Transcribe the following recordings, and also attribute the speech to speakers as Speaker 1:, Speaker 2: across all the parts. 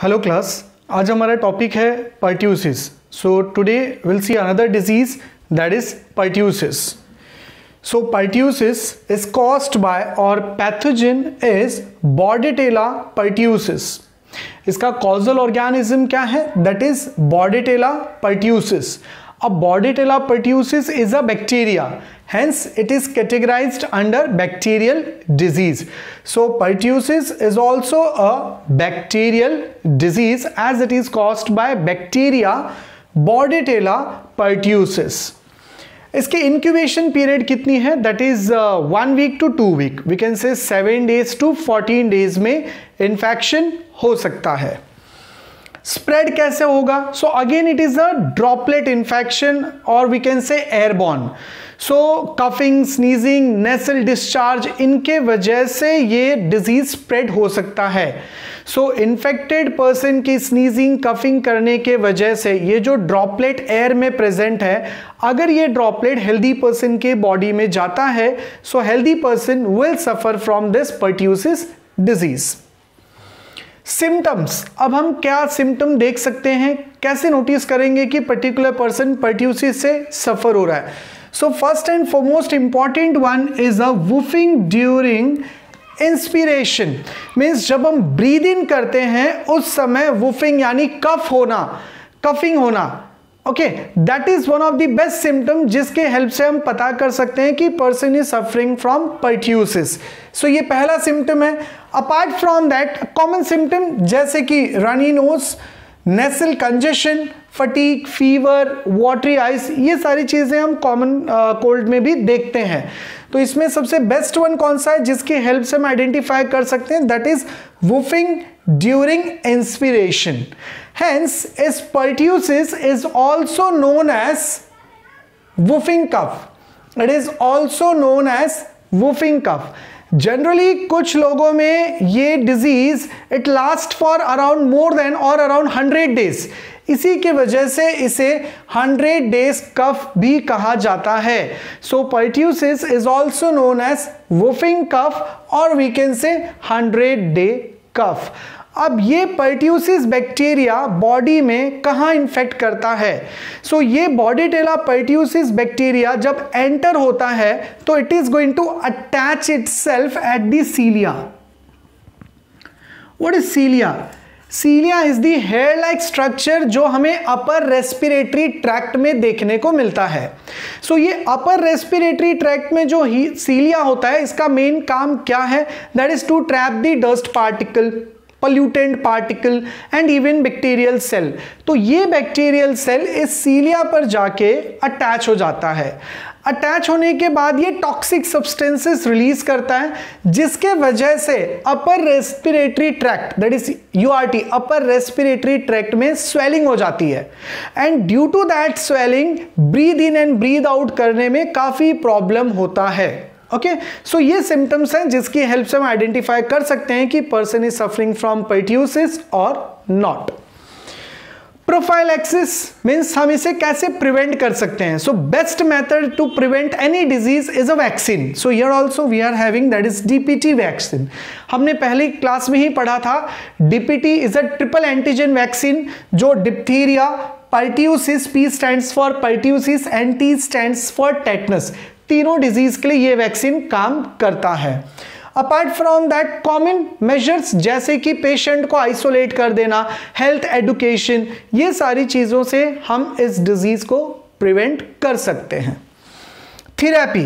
Speaker 1: Hello class, आज हमारा topic है pertussis. So today will see another disease that is pertussis. So pertussis is caused by और pathogen is Bordetella pertussis. इसका causal organism क्या है? That is Bordetella pertussis. A Bordetella pertussis is a bacteria, hence it is categorized under bacterial disease. So pertussis is also a bacterial disease as it is caused by bacteria Bordetella pertussis. इसके incubation period कितनी है? That is 1 week to 2 week. We can say 7 days to 14 days में infection हो सकता है. Spread कैसे होगा? So again it is a droplet infection और we can say airborne. So coughing, sneezing, nasal discharge, इनके वजह से ये डिजीज स्प्रेड हो सकता है. सो इन्फेक्टेड पर्सन की स्नीजिंग, कफिंग करने के वजह से ये जो ड्रॉपलेट एयर में प्रेजेंट है, अगर ये ड्रॉपलेट हेल्दी पर्सन के बॉडी में जाता है, so healthy person will suffer from this pertussis disease. Symptoms, अब हम क्या सिम्टम देख सकते हैं, कैसे नोटिस करेंगे कि पर्टिकुलर पर्सन पर्ट्यूसिस से सफर हो रहा है? So first and foremost important one is a whooping during inspiration. Means जब हम ब्रीद इन करते हैं उस समय वुफिंग यानी कफ होना, कफिंग होना. Okay, that is one of the best symptom जिसके हेल्प से हम पता कर सकते हैं कि person is suffering from pertussis. So ये पहला सिम्टम है. Apart from that common symptom जैसे कि runny nose, nasal congestion, fatigue, fever, watery eyes, ये सारी चीजें हम कॉमन कोल्ड में भी देखते हैं. तो इसमें सबसे बेस्ट वन कौन सा है जिसकी हेल्प से हम आइडेंटिफाई कर सकते हैं? That is whooping during inspiration. Hence, is pertussis is also known as whooping cough. It is also known as whooping cough. Generally, कुछ लोगों में ये disease it last for around more than और अराउंड 100 डेज. इसी की वजह से इसे 100 डेज कफ भी कहा जाता है. So pertussis is also known as whooping cough और वी कैन से 100 डे कफ. अब ये पर्ट्यूसिस बैक्टीरिया बॉडी में कहाँ इन्फेक्ट करता है? सो ये बॉर्डेटेला पर्ट्यूसिस बैक्टीरिया जब एंटर होता है तो it is going to attach itself at the cilia. What is cilia? Cilia is the hair like structure जो हमें अपर रेस्पिरेटरी ट्रैक्ट में देखने को मिलता है. सो ये अपर रेस्पिरेटरी ट्रैक्ट में जो सीलिया होता है, इसका मेन काम क्या है? That is to trap the dust particle, pollutant particle and even bacterial cell. तो ये बैक्टीरियल सेल इस सीलिया पर जाके अटैच हो जाता है. अटैच होने के बाद ये टॉक्सिक सब्सटेंसेस रिलीज करता है जिसके वजह से upper respiratory tract that is URT, upper respiratory tract में स्वेलिंग हो जाती है. And due to that swelling breathe in and breathe out करने में काफी प्रॉब्लम होता है. ओके, सो ये सिम्टम्स हैं जिसकी हेल्प से हम आइडेंटिफाई कर सकते हैं कि person is suffering from pertussis or not. Prophylaxis means हम इसे कैसे प्रिवेंट कर सकते हैं? So best method to prevent any disease is a vaccine. So here also we are having that is DPT vaccine. हमने पहली क्लास में ही पढ़ा था. DPT is a triple antigen vaccine जो diphtheria, pertussis, P stands for pertussis and T stands for tetanus, तीनों disease के लिए ये वैक्सीन काम करता है. Apart from that common measures जैसे कि पेशेंट को आइसोलेट कर देना, हेल्थ एजुकेशन, ये सारी चीजों से हम इस डिजीज को प्रिवेंट कर सकते हैं. थेरेपी,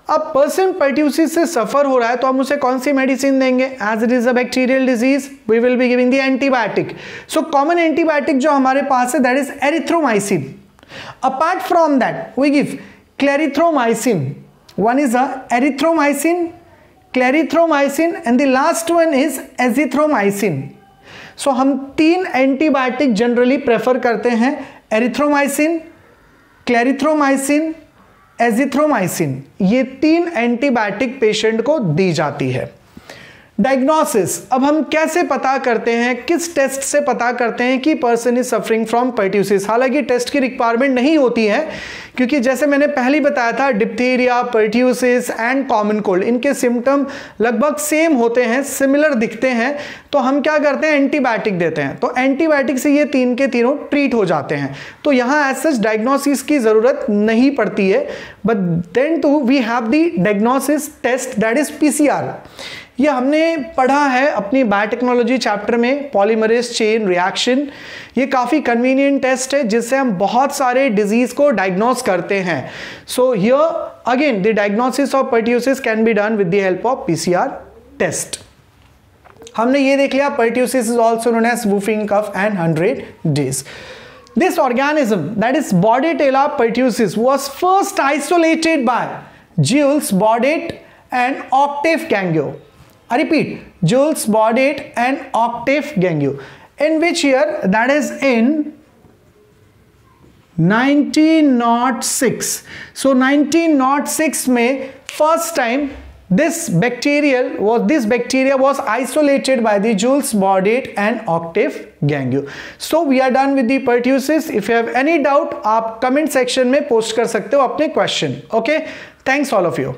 Speaker 1: अब पर्सन पर्ट्यूसिस से सफर हो रहा है तो हम उसे कौन सी मेडिसिन देंगे? As it is a bacterial disease we will be giving the antibiotic. So common antibiotic जो हमारे पास है that is erythromycin. Apart from that we give clarithromycin. One is a erythromycin, clarithromycin and the last one is azithromycin. So हम 3 antibiotic generally prefer करते हैं. Erythromycin, clarithromycin, azithromycin, ये 3 antibiotic patient को दी जाती है. डायग्नोसिस, अब हम कैसे पता करते हैं, किस टेस्ट से पता करते हैं कि person is suffering from pertussis. हालांकि टेस्ट की रिक्वायरमेंट नहीं होती है, क्योंकि जैसे मैंने पहले बताया था diphtheria, pertussis and common cold, इनके सिम्टम लगभग सेम होते हैं, सिमिलर दिखते हैं, तो हम क्या करते हैं, एंटीबायोटिक देते हैं। तो एंटीबायोटिक से ये तीन के तीनों ट्रीट हो जाते हैं, तो यहाँ एज सच डायग्नोसिस की जरूरत नहीं पड़ती है। But then too we have the diagnosis test that is PCR. ये हमने पढ़ा है अपनी बायोटेक्नोलॉजी चैप्टर में, पॉलीमरेज चेन रिएक्शन। ये काफ़ी कन्वीनियंट टेस्ट है जिससे हम बहुत सारे डिजीज को डायग्नोस करते हैं। So here again the diagnosis of pertussis can be done with the help of PCR test. हमने ये देख लिया pertussis is also known as whooping cough and 100 days. This organism, that is Bordetella pertussis, was first isolated by Jules Bordet and Octave Gangeau. I repeat, Jules Bordet and Octave Gangeau. In which year? That is in 1906. So 1906 में first time this bacteria was isolated by the Jules Bordet and Octave Gangeau. So we are done with the pertussis. If you have any doubt, आप comment section में post कर सकते हो अपने question. Okay, thanks all of you.